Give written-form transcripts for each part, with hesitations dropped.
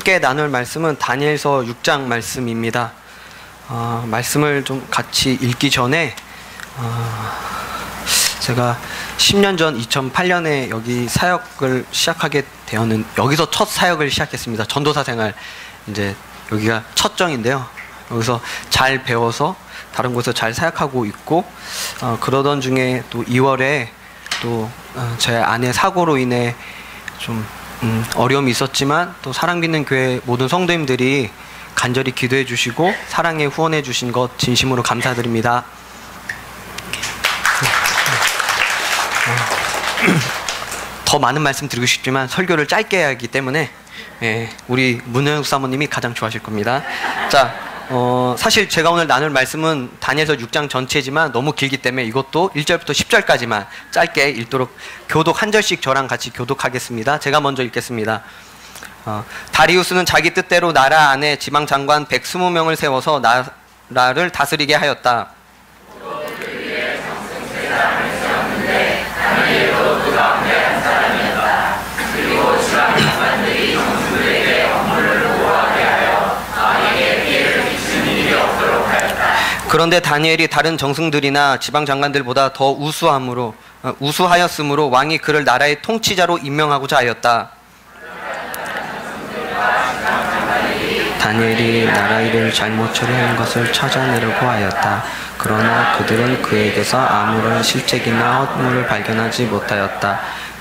함께 나눌 말씀은 다니엘서 6장 말씀입니다. 말씀을 좀 같이 읽기 전에 제가 10년 전 2008년에 여기 사역을 시작하게 되었는, 여기서 첫 사역을 시작했습니다. 전도사 생활. 이제 여기가 첫 정인데요. 여기서 잘 배워서 다른 곳에서 잘 사역하고 있고, 그러던 중에 또 2월에 또 제 아내 사고로 인해 좀 어려움이 있었지만, 또 사랑받는 교회 모든 성도님들이 간절히 기도해 주시고 사랑에 후원해 주신 것 진심으로 감사드립니다. 더 많은 말씀 드리고 싶지만 설교를 짧게 해야 하기 때문에 우리 문효영 사모님이 가장 좋아하실 겁니다. 자, 사실 제가 오늘 나눌 말씀은 다니엘서 6장 전체지만 너무 길기 때문에 이것도 1절부터 10절까지만 짧게 읽도록, 교독 한 절씩 저랑 같이 교독하겠습니다. 제가 먼저 읽겠습니다. 다리우스는 자기 뜻대로 나라 안에 지방 장관 120명을 세워서 나라를 다스리게 하였다. 그런데 다니엘이 다른 정승들이나 지방 장관들보다 더 우수하였으므로 왕이 그를 나라의 통치자로 임명하고자 하였다. 다니엘이 나라 일을 잘못 처리한 것을 찾아내려고 하였다. 그러나 그들은 그에게서 아무런 실책이나 허물을 발견하지 못하였다.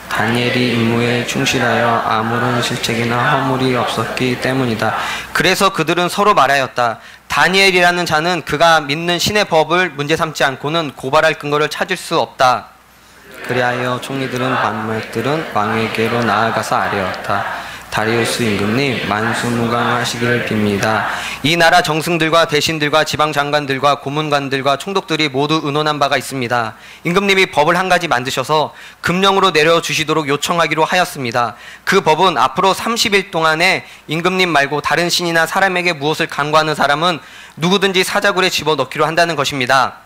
다니엘이 임무에 충실하여 아무런 실책이나 허물이 없었기 때문이다. 그래서 그들은 서로 말하였다. 다니엘이라는 자는 그가 믿는 신의 법을 문제 삼지 않고는 고발할 근거를 찾을 수 없다. 그리하여 총리들은 반말들은 왕에게로 나아가서 아뢰었다. 다리우스 임금님, 만수무강하시기를 빕니다. 이 나라 정승들과 대신들과 지방장관들과 고문관들과 총독들이 모두 의논한 바가 있습니다. 임금님이 법을 한 가지 만드셔서 금령으로 내려주시도록 요청하기로 하였습니다. 그 법은 앞으로 30일 동안에 임금님 말고 다른 신이나 사람에게 무엇을 간구하는 사람은 누구든지 사자굴에 집어넣기로 한다는 것입니다.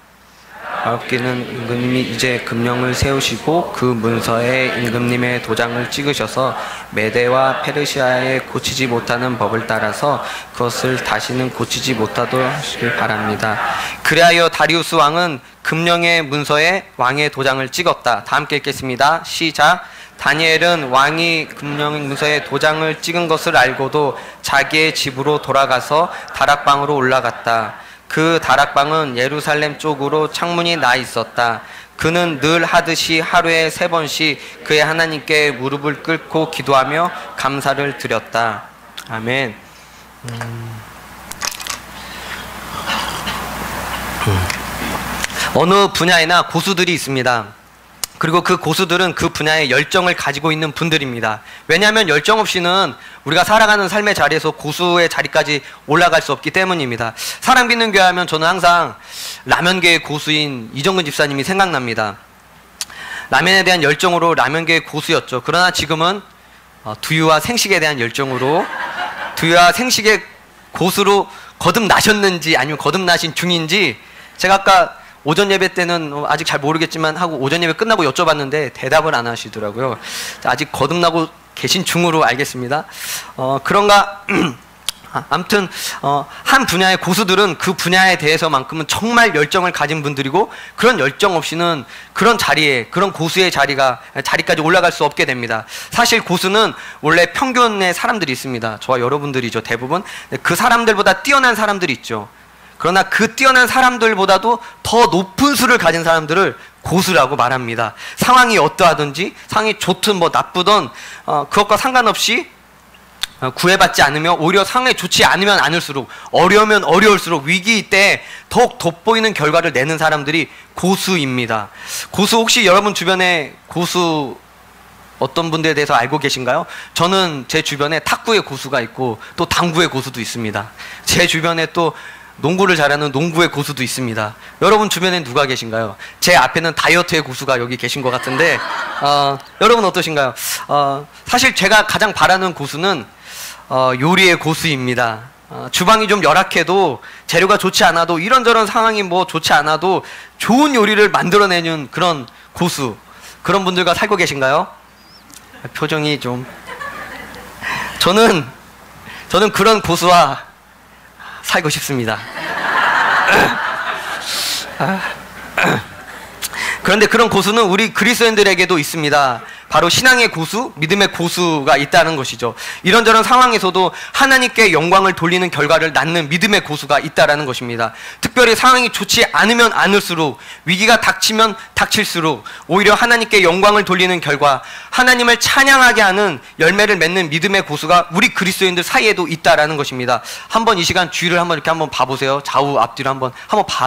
아홉기는 임금님이 이제 금령을 세우시고 그 문서에 임금님의 도장을 찍으셔서 메대와 페르시아에 고치지 못하는 법을 따라서 그것을 다시는 고치지 못하도록 하시길 바랍니다. 그리하여 다리우스 왕은 금령의 문서에 왕의 도장을 찍었다. 다 함께 읽겠습니다. 시작. 다니엘은 왕이 금령 문서에 도장을 찍은 것을 알고도 자기의 집으로 돌아가서 다락방으로 올라갔다. 그 다락방은 예루살렘 쪽으로 창문이 나 있었다. 그는 늘 하듯이 하루에 3번씩 그의 하나님께 무릎을 꿇고 기도하며 감사를 드렸다. 아멘. 어느 분야에나 고수들이 있습니다. 그리고 그 고수들은 그 분야에 열정을 가지고 있는 분들입니다. 왜냐하면 열정 없이는 우리가 살아가는 삶의 자리에서 고수의 자리까지 올라갈 수 없기 때문입니다. 사랑받는 교회 하면 저는 항상 라면계의 고수인 이정근 집사님이 생각납니다. 라면에 대한 열정으로 라면계의 고수였죠. 그러나 지금은 두유와 생식에 대한 열정으로 두유와 생식의 고수로 거듭나셨는지 아니면 거듭나신 중인지, 제가 아까 오전 예배 때는 아직 잘 모르겠지만 하고 오전 예배 끝나고 여쭤봤는데 대답을 안 하시더라고요. 아직 거듭나고 계신 중으로 알겠습니다. 그런가 아무튼 한 분야의 고수들은 그 분야에 대해서만큼은 정말 열정을 가진 분들이고, 그런 열정 없이는 그런 자리에, 그런 고수의 자리까지 올라갈 수 없게 됩니다. 사실 고수는 원래 평균의 사람들이 있습니다. 저와 여러분들이죠, 대부분. 그 사람들보다 뛰어난 사람들이 있죠. 그러나 그 뛰어난 사람들보다도 더 높은 수를 가진 사람들을 고수라고 말합니다. 상황이 어떠하든지, 상황이 좋든 뭐 나쁘든 그것과 상관없이 구애받지 않으며, 오히려 상황이 좋지 않으면 않을수록, 어려우면 어려울수록 위기 때 더욱 돋보이는 결과를 내는 사람들이 고수입니다. 고수, 혹시 여러분 주변에 고수 어떤 분들에 대해서 알고 계신가요? 저는 제 주변에 탁구의 고수가 있고 또 당구의 고수도 있습니다. 제 주변에 또 농구를 잘하는 농구의 고수도 있습니다. 여러분 주변에 누가 계신가요? 제 앞에는 다이어트의 고수가 여기 계신 것 같은데 여러분 어떠신가요? 사실 제가 가장 바라는 고수는 요리의 고수입니다. 주방이 좀 열악해도, 재료가 좋지 않아도, 이런저런 상황이 뭐 좋지 않아도 좋은 요리를 만들어내는 그런 고수, 그런 분들과 살고 계신가요? 표정이 좀... 저는 저는 그런 고수와 살고 싶습니다. 그런데 그런 고수는 우리 그리스도인들에게도 있습니다. 바로 신앙의 고수, 믿음의 고수가 있다는 것이죠. 이런저런 상황에서도 하나님께 영광을 돌리는 결과를 낳는 믿음의 고수가 있다는 것입니다. 특별히 상황이 좋지 않으면 않을수록, 위기가 닥치면 닥칠수록 오히려 하나님께 영광을 돌리는 결과, 하나님을 찬양하게 하는 열매를 맺는 믿음의 고수가 우리 그리스도인들 사이에도 있다는 것입니다. 한번 이 시간 주위를 한번 이렇게 한번 봐보세요. 좌우 앞뒤로 한번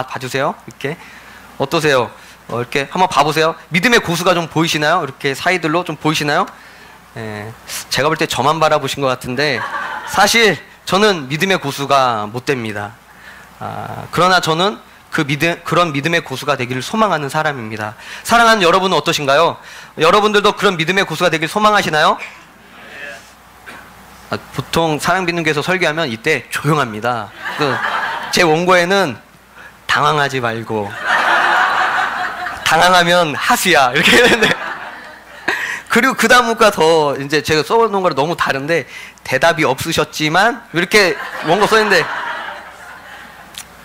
봐주세요. 이렇게 어떠세요? 이렇게 한번 봐보세요. 믿음의 고수가 좀 보이시나요? 이렇게 사이들로 좀 보이시나요? 제가 볼 때 저만 바라보신 것 같은데 사실 저는 믿음의 고수가 못 됩니다. 그러나 저는 그런 믿음의 고수가 되기를 소망하는 사람입니다. 사랑하는 여러분은 어떠신가요? 여러분들도 그런 믿음의 고수가 되길 소망하시나요? 보통 사랑빛님께서 설교하면 이때 조용합니다. 제 원고에는 당황하지 말고, 당황하면 하수야 이렇게 했는데, 그리고 그 다음과 더 이제 제가 써놓은 거랑 너무 다른데, 대답이 없으셨지만 이렇게 원고 써있는데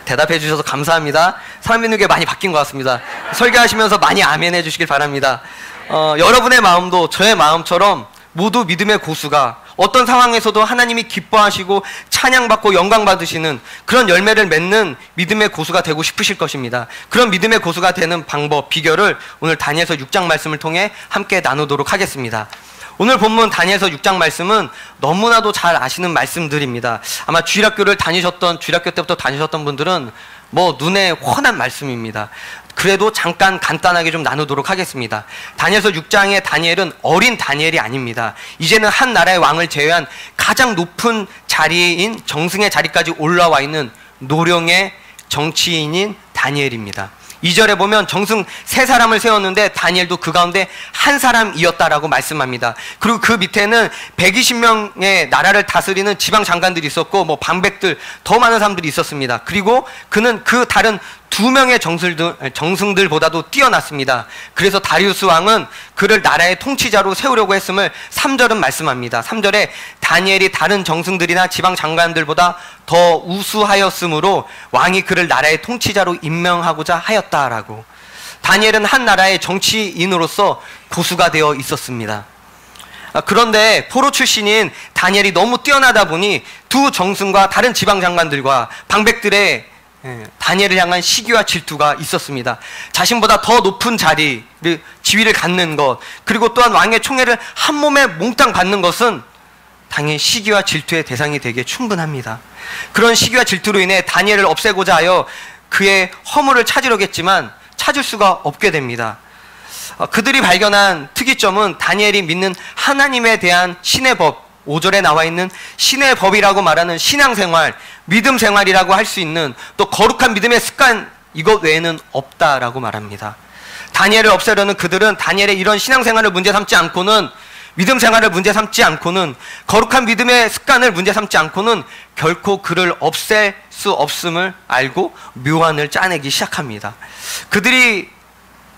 대답해 주셔서 감사합니다. 사랑빛님께 많이 바뀐 것 같습니다. 설교하시면서 많이 아멘 해주시길 바랍니다. 여러분의 마음도 저의 마음처럼 모두 믿음의 고수가 어떤 상황에서도 하나님이 기뻐하시고 찬양받고 영광받으시는 그런 열매를 맺는 믿음의 고수가 되고 싶으실 것입니다. 그런 믿음의 고수가 되는 방법, 비결을 오늘 다니엘서 6장 말씀을 통해 함께 나누도록 하겠습니다. 오늘 본문 다니엘서 6장 말씀은 너무나도 잘 아시는 말씀들입니다. 아마 주일학교 때부터 다니셨던 분들은 뭐 눈에 훤한 말씀입니다. 그래도 잠깐 간단하게 좀 나누도록 하겠습니다. 다니엘서 6장의 다니엘은 어린 다니엘이 아닙니다. 이제는 한 나라의 왕을 제외한 가장 높은 자리인 정승의 자리까지 올라와 있는 노령의 정치인인 다니엘입니다. 2절에 보면 정승 3사람을 세웠는데 다니엘도 그 가운데 한 사람이었다라고 말씀합니다. 그리고 그 밑에는 120명의 나라를 다스리는 지방 장관들이 있었고, 뭐 방백들, 더 많은 사람들이 있었습니다. 그리고 그는 그 다른 2명의 정승들보다도 뛰어났습니다. 그래서 다리우스 왕은 그를 나라의 통치자로 세우려고 했음을 3절은 말씀합니다. 3절에 다니엘이 다른 정승들이나 지방 장관들보다 더 우수하였으므로 왕이 그를 나라의 통치자로 임명하고자 하였다라고. 다니엘은 한 나라의 정치인으로서 고수가 되어 있었습니다. 그런데 포로 출신인 다니엘이 너무 뛰어나다 보니 두 정승과 다른 지방 장관들과 방백들의 다니엘을 향한 시기와 질투가 있었습니다. 자신보다 더 높은 지위를 갖는 것, 그리고 또한 왕의 총애를 한 몸에 몽땅 받는 것은 당연히 시기와 질투의 대상이 되기에 충분합니다. 그런 시기와 질투로 인해 다니엘을 없애고자 하여 그의 허물을 찾으려겠지만 찾을 수가 없게 됩니다. 그들이 발견한 특이점은 다니엘이 믿는 하나님에 대한 신의 법, 5절에 나와 있는 신의 법이라고 말하는 신앙생활, 믿음 생활이라고 할 수 있는 또 거룩한 믿음의 습관, 이것 외에는 없다라고 말합니다. 다니엘을 없애려는 그들은 다니엘의 이런 신앙생활을 문제 삼지 않고는, 믿음 생활을 문제 삼지 않고는, 거룩한 믿음의 습관을 문제 삼지 않고는 결코 그를 없앨 수 없음을 알고 묘안을 짜내기 시작합니다. 그들이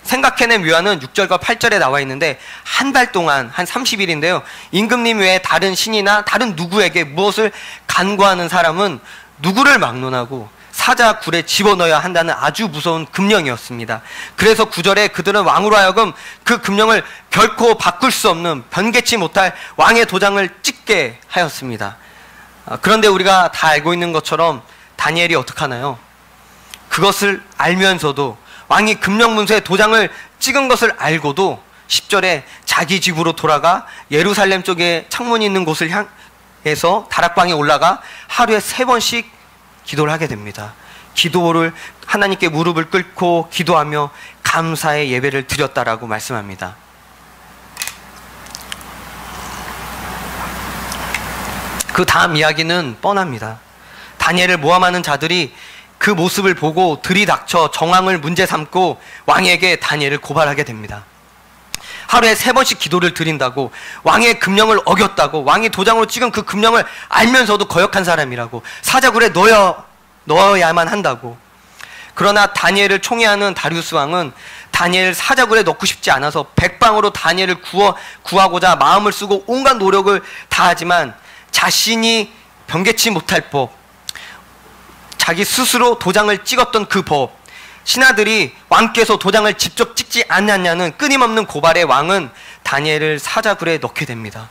생각해낸 묘안은 6절과 8절에 나와 있는데, 한 달 동안, 한 30일인데요 임금님 외에 다른 신이나 다른 누구에게 무엇을 간구하는 사람은 누구를 막론하고 사자굴에 집어넣어야 한다는 아주 무서운 금령이었습니다. 그래서 9절에 그들은 왕으로 하여금 그 금령을 결코 바꿀 수 없는, 변개치 못할 왕의 도장을 찍게 하였습니다. 그런데 우리가 다 알고 있는 것처럼 다니엘이 어떻게 하나요? 그것을 알면서도, 왕이 금령문서에 도장을 찍은 것을 알고도 10절에 자기 집으로 돌아가 예루살렘 쪽에 창문이 있는 곳을 향해서 다락방에 올라가 하루에 3번씩 기도를 하게 됩니다. 기도를 하나님께 무릎을 꿇고 기도하며 감사의 예배를 드렸다라고 말씀합니다. 그 다음 이야기는 뻔합니다. 다니엘을 모함하는 자들이 그 모습을 보고 들이닥쳐 정황을 문제 삼고 왕에게 다니엘을 고발하게 됩니다. 하루에 3번씩 기도를 드린다고, 왕의 금령을 어겼다고, 왕이 도장으로 찍은 그 금령을 알면서도 거역한 사람이라고, 사자굴에 넣어야만 한다고. 그러나 다니엘을 총애하는 다리우스 왕은 다니엘을 사자굴에 넣고 싶지 않아서 백방으로 다니엘을 구하고자 마음을 쓰고 온갖 노력을 다하지만 자신이 변개치 못할 법, 자기 스스로 도장을 찍었던 그 법, 신하들이 왕께서 도장을 직접 찍지 않았냐는 끊임없는 고발에 왕은 다니엘을 사자굴에 넣게 됩니다.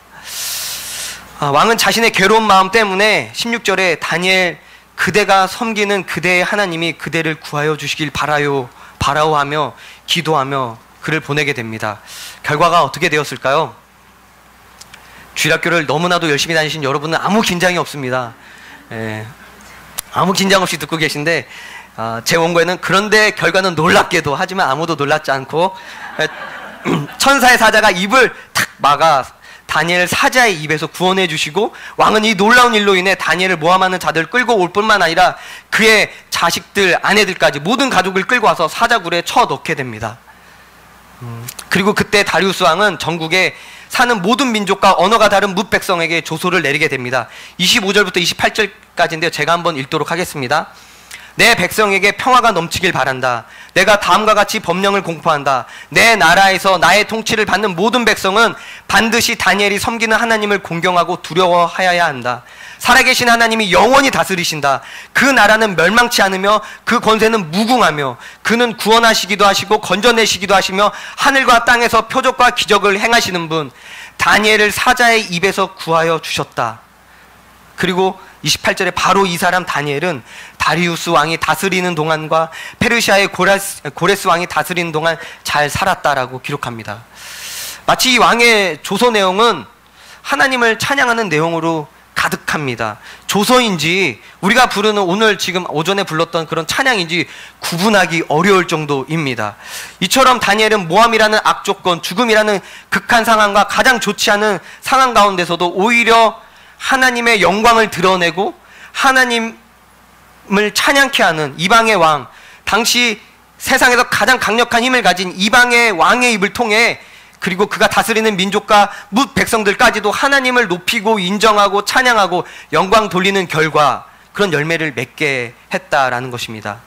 왕은 자신의 괴로운 마음 때문에 16절에 다니엘, 그대가 섬기는 그대의 하나님이 그대를 구하여 주시길 바라오하며 기도하며 그를 보내게 됩니다. 결과가 어떻게 되었을까요? 주일학교를 너무나도 열심히 다니신 여러분은 아무 긴장이 없습니다. 아무 긴장 없이 듣고 계신데, 제 원고에는 그런데 결과는 놀랍게도, 하지만 아무도 놀랍지 않고 천사의 사자가 입을 탁 막아 다니엘 사자의 입에서 구원해 주시고, 왕은 이 놀라운 일로 인해 다니엘을 모함하는 자들을 끌고 올 뿐만 아니라 그의 자식들, 아내들까지 모든 가족을 끌고 와서 사자굴에 쳐넣게 됩니다. 그리고 그때 다리우스 왕은 전국에 사는 모든 민족과 언어가 다른 뭇 백성에게 조소를 내리게 됩니다. 25절부터 28절까지인데요. 제가 한번 읽도록 하겠습니다. 내 백성에게 평화가 넘치길 바란다. 내가 다음과 같이 법령을 공포한다. 내 나라에서 나의 통치를 받는 모든 백성은 반드시 다니엘이 섬기는 하나님을 공경하고 두려워하여야 한다. 살아계신 하나님이 영원히 다스리신다. 그 나라는 멸망치 않으며 그 권세는 무궁하며 그는 구원하시기도 하시고 건져내시기도 하시며 하늘과 땅에서 표적과 기적을 행하시는 분, 다니엘을 사자의 입에서 구하여 주셨다. 그리고 28절에 바로 이 사람 다니엘은 다리우스 왕이 다스리는 동안과 페르시아의 고레스 왕이 다스리는 동안 잘 살았다라고 기록합니다. 마치 이 왕의 조서 내용은 하나님을 찬양하는 내용으로 가득합니다. 조서인지 우리가 부르는 오늘 지금 오전에 불렀던 그런 찬양인지 구분하기 어려울 정도입니다. 이처럼 다니엘은 모함이라는 악조건, 죽음이라는 극한 상황과 가장 좋지 않은 상황 가운데서도 오히려 하나님의 영광을 드러내고 하나님을 찬양케 하는 이방의 왕, 당시 세상에서 가장 강력한 힘을 가진 이방의 왕의 입을 통해, 그리고 그가 다스리는 민족과 뭇 백성들까지도 하나님을 높이고 인정하고 찬양하고 영광 돌리는 결과, 그런 열매를 맺게 했다라는 것입니다.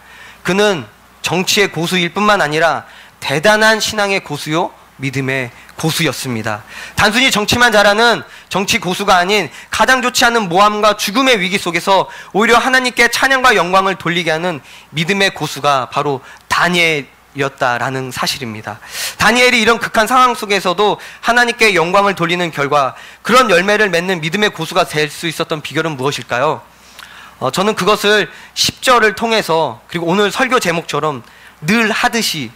그는 정치의 고수일 뿐만 아니라 대단한 신앙의 고수요, 믿음의 고수였습니다. 단순히 정치만 잘하는 정치 고수가 아닌 가장 좋지 않은 모함과 죽음의 위기 속에서 오히려 하나님께 찬양과 영광을 돌리게 하는 믿음의 고수가 바로 다니엘이었다라는 사실입니다. 다니엘이 이런 극한 상황 속에서도 하나님께 영광을 돌리는 결과, 그런 열매를 맺는 믿음의 고수가 될 수 있었던 비결은 무엇일까요? 저는 그것을 10절을 통해서, 그리고 오늘 설교 제목처럼 늘 하듯이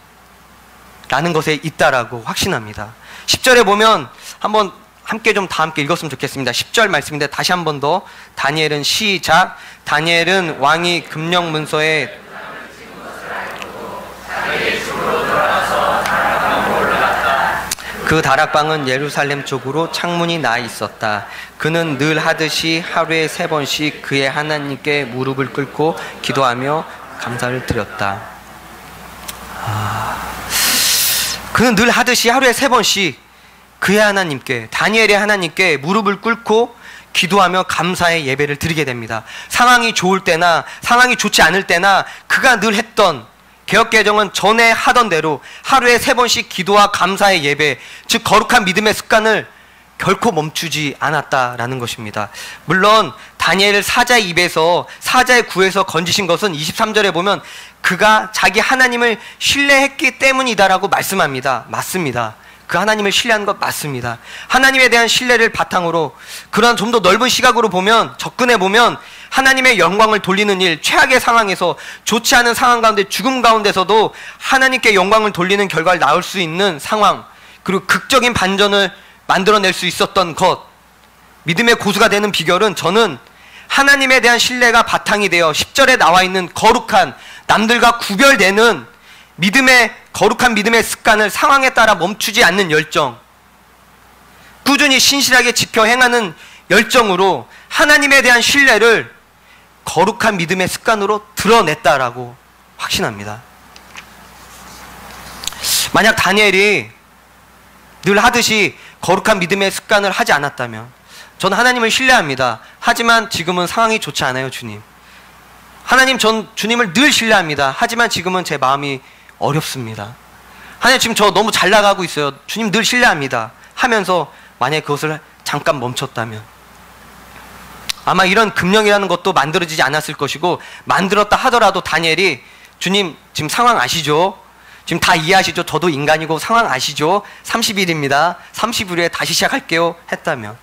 라는 것에 있다라고 확신합니다. 10절에 보면 한번 함께 다 함께 읽었으면 좋겠습니다. 10절 말씀인데 다시 한 번 더 다니엘은 시작. 다니엘은 왕이 금령 문서에 그 다락방은 예루살렘 쪽으로 창문이 나 있었다. 그는 늘 하듯이 하루에 3번씩 그의 하나님께 무릎을 꿇고 기도하며 감사를 드렸다. 그는 늘 하듯이 하루에 3번씩 그의 하나님께, 다니엘의 하나님께 무릎을 꿇고 기도하며 감사의 예배를 드리게 됩니다. 상황이 좋을 때나 상황이 좋지 않을 때나 그가 늘 했던, 개역개정은 전에 하던 대로 하루에 3번씩 기도와 감사의 예배, 즉 거룩한 믿음의 습관을 결코 멈추지 않았다라는 것입니다. 물론 다니엘을 사자의 입에서, 사자의 구에서 건지신 것은 23절에 보면 그가 자기 하나님을 신뢰했기 때문이다라고 말씀합니다. 맞습니다. 그 하나님을 신뢰한 것 맞습니다. 하나님에 대한 신뢰를 바탕으로 그런 좀 더 넓은 시각으로 보면, 접근해 보면 하나님의 영광을 돌리는 일, 최악의 상황에서, 좋지 않은 상황 가운데, 죽음 가운데서도 하나님께 영광을 돌리는 결과를 낳을 수 있는 상황, 그리고 극적인 반전을 만들어낼 수 있었던 것, 믿음의 고수가 되는 비결은 저는 하나님에 대한 신뢰가 바탕이 되어 10절에 나와 있는 거룩한, 남들과 구별되는 거룩한 믿음의 습관을 상황에 따라 멈추지 않는 열정, 꾸준히 신실하게 지켜 행하는 열정으로 하나님에 대한 신뢰를 거룩한 믿음의 습관으로 드러냈다라고 확신합니다. 만약 다니엘이 늘 하듯이 거룩한 믿음의 습관을 하지 않았다면, 저는 하나님을 신뢰합니다. 하지만 지금은 상황이 좋지 않아요, 주님. 하나님, 전 주님을 늘 신뢰합니다. 하지만 지금은 제 마음이 어렵습니다. 하나님, 지금 저 너무 잘 나가고 있어요. 주님 늘 신뢰합니다. 하면서 만약에 그것을 잠깐 멈췄다면, 아마 이런 금령이라는 것도 만들어지지 않았을 것이고, 만들었다 하더라도 다니엘이 주님 지금 상황 아시죠? 지금 다 이해하시죠? 저도 인간이고 상황 아시죠? 30일입니다. 30일 후에 다시 시작할게요 했다면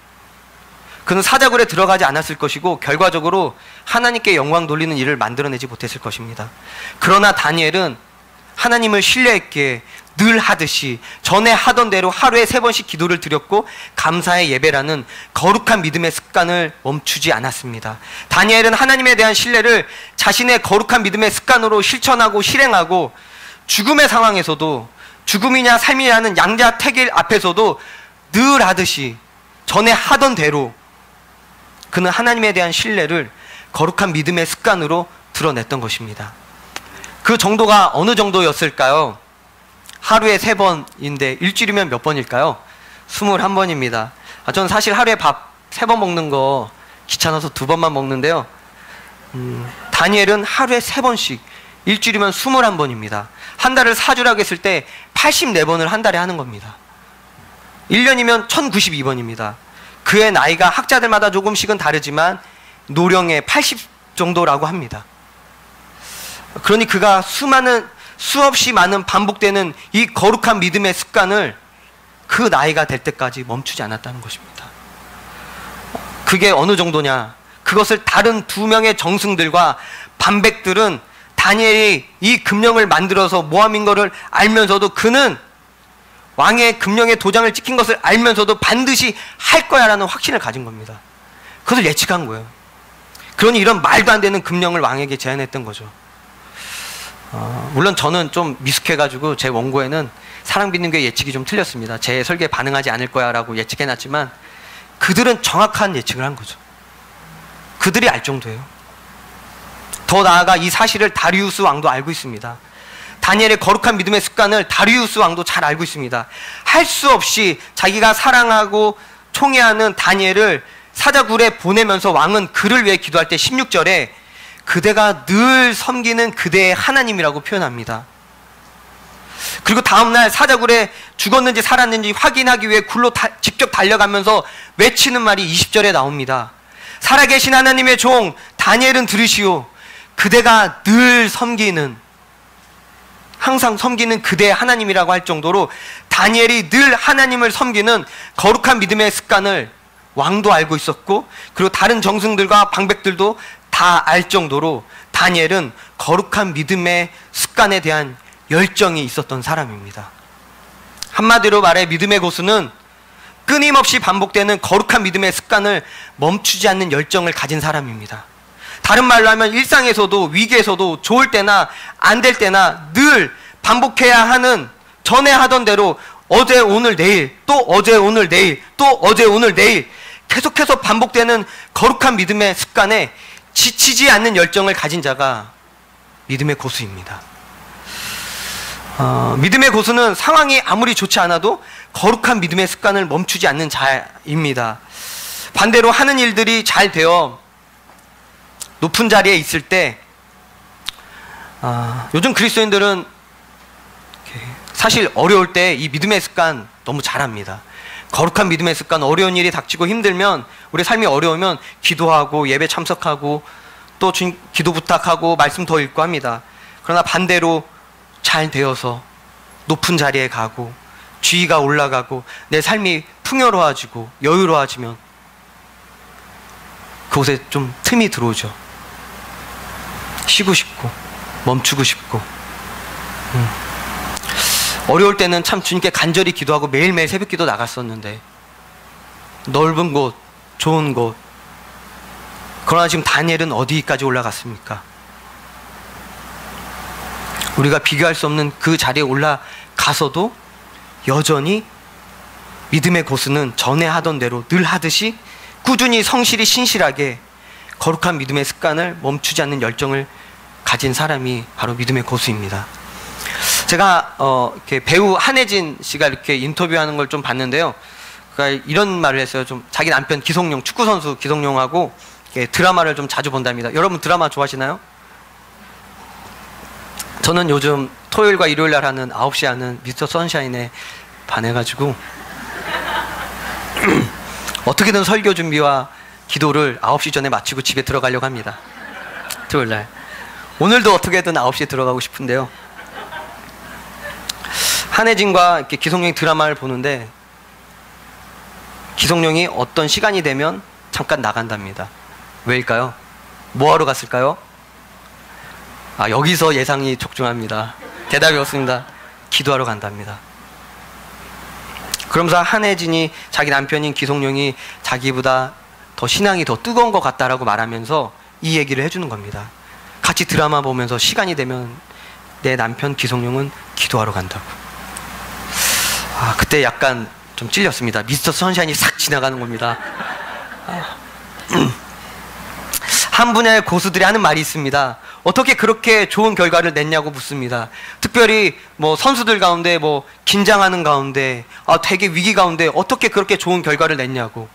그는 사자굴에 들어가지 않았을 것이고, 결과적으로 하나님께 영광 돌리는 일을 만들어내지 못했을 것입니다. 그러나 다니엘은 하나님을 신뢰했기에 늘 하듯이 전에 하던 대로 하루에 3번씩 기도를 드렸고 감사의 예배라는 거룩한 믿음의 습관을 멈추지 않았습니다. 다니엘은 하나님에 대한 신뢰를 자신의 거룩한 믿음의 습관으로 실천하고 실행하고, 죽음의 상황에서도, 죽음이냐 삶이냐는 양자택일 앞에서도 늘 하듯이 전에 하던 대로 그는 하나님에 대한 신뢰를 거룩한 믿음의 습관으로 드러냈던 것입니다. 그 정도가 어느 정도였을까요? 하루에 3번인데 일주일이면 몇 번일까요? 21번입니다. 저는 사실 하루에 밥 3번 먹는 거 귀찮아서 2번만 먹는데요. 다니엘은 하루에 3번씩, 일주일이면 21번입니다. 한 달을 4주라고 했을 때 84번을 한 달에 하는 겁니다. 1년이면 1092번입니다. 그의 나이가 학자들마다 조금씩은 다르지만 노령의 80 정도라고 합니다. 그러니 그가 수없이 많은 반복되는 이 거룩한 믿음의 습관을 그 나이가 될 때까지 멈추지 않았다는 것입니다. 그게 어느 정도냐? 그것을 다른 2명의 정승들과 반백들은 다니엘이 이 금령을 만들어서 모함인 것을 알면서도, 그는 왕의 금령의 도장을 찍힌 것을 알면서도 반드시 할 거야 라는 확신을 가진 겁니다. 그것을 예측한 거예요. 그러니 이런 말도 안 되는 금령을 왕에게 제안했던 거죠. 물론 저는 좀 미숙해가지고 제 원고에는 사랑빛님교회 예측이 좀 틀렸습니다. 제 설계에 반응하지 않을 거야 라고 예측해놨지만 그들은 정확한 예측을 한 거죠. 그들이 알 정도예요. 더 나아가 이 사실을 다리우스 왕도 알고 있습니다. 다니엘의 거룩한 믿음의 습관을 다리우스 왕도 잘 알고 있습니다. 할 수 없이 자기가 사랑하고 총애하는 다니엘을 사자굴에 보내면서 왕은 그를 위해 기도할 때 16절에 그대가 늘 섬기는 그대의 하나님이라고 표현합니다. 그리고 다음날 사자굴에 죽었는지 살았는지 확인하기 위해 굴로 직접 달려가면서 외치는 말이 20절에 나옵니다. 살아계신 하나님의 종 다니엘은 들으시오. 그대가 늘 섬기는, 항상 섬기는 그대의 하나님이라고 할 정도로 다니엘이 늘 하나님을 섬기는 거룩한 믿음의 습관을 왕도 알고 있었고, 그리고 다른 정승들과 방백들도 다 알 정도로 다니엘은 거룩한 믿음의 습관에 대한 열정이 있었던 사람입니다. 한마디로 말해 믿음의 고수는 끊임없이 반복되는 거룩한 믿음의 습관을 멈추지 않는 열정을 가진 사람입니다. 다른 말로 하면 일상에서도, 위기에서도, 좋을 때나 안 될 때나 늘 반복해야 하는, 전에 하던 대로 어제 오늘 내일, 또 어제 오늘 내일, 또 어제 오늘 내일 계속해서 반복되는 거룩한 믿음의 습관에 지치지 않는 열정을 가진 자가 믿음의 고수입니다. 믿음의 고수는 상황이 아무리 좋지 않아도 거룩한 믿음의 습관을 멈추지 않는 자입니다. 반대로 하는 일들이 잘 되어 높은 자리에 있을 때, 요즘 그리스도인들은 사실 어려울 때 이 믿음의 습관 너무 잘합니다. 거룩한 믿음의 습관, 어려운 일이 닥치고 힘들면, 우리 삶이 어려우면 기도하고 예배 참석하고 또 주님 기도 부탁하고 말씀 더 읽고 합니다. 그러나 반대로 잘 되어서 높은 자리에 가고 지위가 올라가고 내 삶이 풍요로워지고 여유로워지면 그곳에 좀 틈이 들어오죠. 쉬고 싶고 멈추고 싶고. 어려울 때는 참 주님께 간절히 기도하고 매일매일 새벽기도 나갔었는데, 넓은 곳, 좋은 곳. 그러나 지금 다니엘은 어디까지 올라갔습니까? 우리가 비교할 수 없는 그 자리에 올라가서도 여전히 믿음의 고수는 전에 하던 대로 늘 하듯이 꾸준히 성실히 신실하게 거룩한 믿음의 습관을 멈추지 않는 열정을 가진 사람이 바로 믿음의 고수입니다. 제가 이렇게 배우 한혜진 씨가 이렇게 인터뷰하는 걸 좀 봤는데요. 그러니까 이런 말을 했어요. 좀 자기 남편 기성용, 축구 선수 기성용하고 드라마를 좀 자주 본답니다. 여러분 드라마 좋아하시나요? 저는 요즘 토요일과 일요일 날 하는 9시에 하는 미스터 선샤인에 반해가지고 어떻게든 설교 준비와 기도를 9시 전에 마치고 집에 들어가려고 합니다. 토요일날. 오늘도 어떻게든 9시에 들어가고 싶은데요. 한혜진과 이렇게 기성용이 드라마를 보는데 기성용이 어떤 시간이 되면 잠깐 나간답니다. 왜일까요? 뭐하러 갔을까요? 여기서 예상이 적중합니다. 대답이 없습니다. 기도하러 간답니다. 그러면서 한혜진이 자기 남편인 기성용이 자기보다 더 신앙이 더 뜨거운 것 같다라고 말하면서 이 얘기를 해주는 겁니다. 같이 드라마 보면서 시간이 되면 내 남편 기성용은 기도하러 간다고. 그때 약간 좀 찔렸습니다. 미스터 선샤인이 싹 지나가는 겁니다. 한 분야의 고수들이 하는 말이 있습니다. 어떻게 그렇게 좋은 결과를 냈냐고 묻습니다. 특별히 선수들 가운데 긴장하는 가운데 되게 위기 가운데 어떻게 그렇게 좋은 결과를 냈냐고.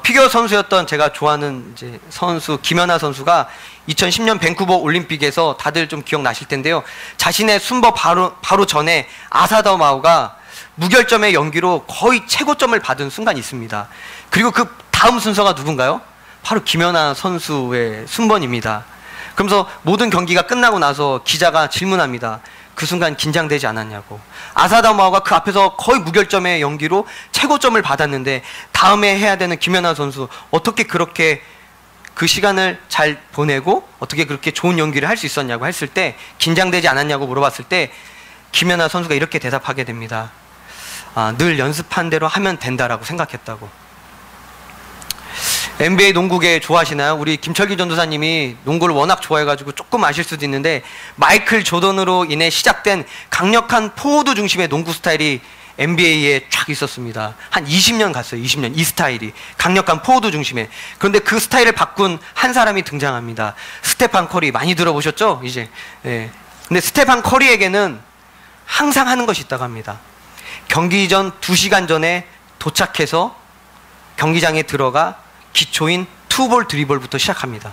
피겨 선수였던 제가 좋아하는 이제 선수 김연아 선수가 2010년 밴쿠버 올림픽에서 다들 좀 기억나실 텐데요. 자신의 순버 바로 전에 아사더 마오가 무결점의 연기로 거의 최고점을 받은 순간이 있습니다. 그리고 그 다음 순서가 누군가요? 바로 김연아 선수의 순번입니다. 그러면서 모든 경기가 끝나고 나서 기자가 질문합니다. 그 순간 긴장되지 않았냐고. 아사다 마오가 그 앞에서 거의 무결점의 연기로 최고점을 받았는데 다음에 해야 되는 김연아 선수 어떻게 그렇게 그 시간을 잘 보내고 어떻게 그렇게 좋은 연기를 할 수 있었냐고 했을 때, 긴장되지 않았냐고 물어봤을 때 김연아 선수가 이렇게 대답하게 됩니다. 늘 연습한 대로 하면 된다라고 생각했다고. NBA 농구계 좋아하시나요? 우리 김철기 전도사님이 농구를 워낙 좋아해가지고 조금 아실 수도 있는데, 마이클 조던으로 인해 시작된 강력한 포워드 중심의 농구 스타일이 NBA에 쫙 있었습니다. 한 20년 갔어요. 20년. 이 스타일이 강력한 포워드 중심의. 그런데 그 스타일을 바꾼 한 사람이 등장합니다. 스테판 커리. 많이 들어보셨죠? 이제. 예. 근데 스테판 커리에게는 항상 하는 것이 있다고 합니다. 경기 전 2시간 전에 도착해서 경기장에 들어가 기초인 투볼 드리블부터 시작합니다.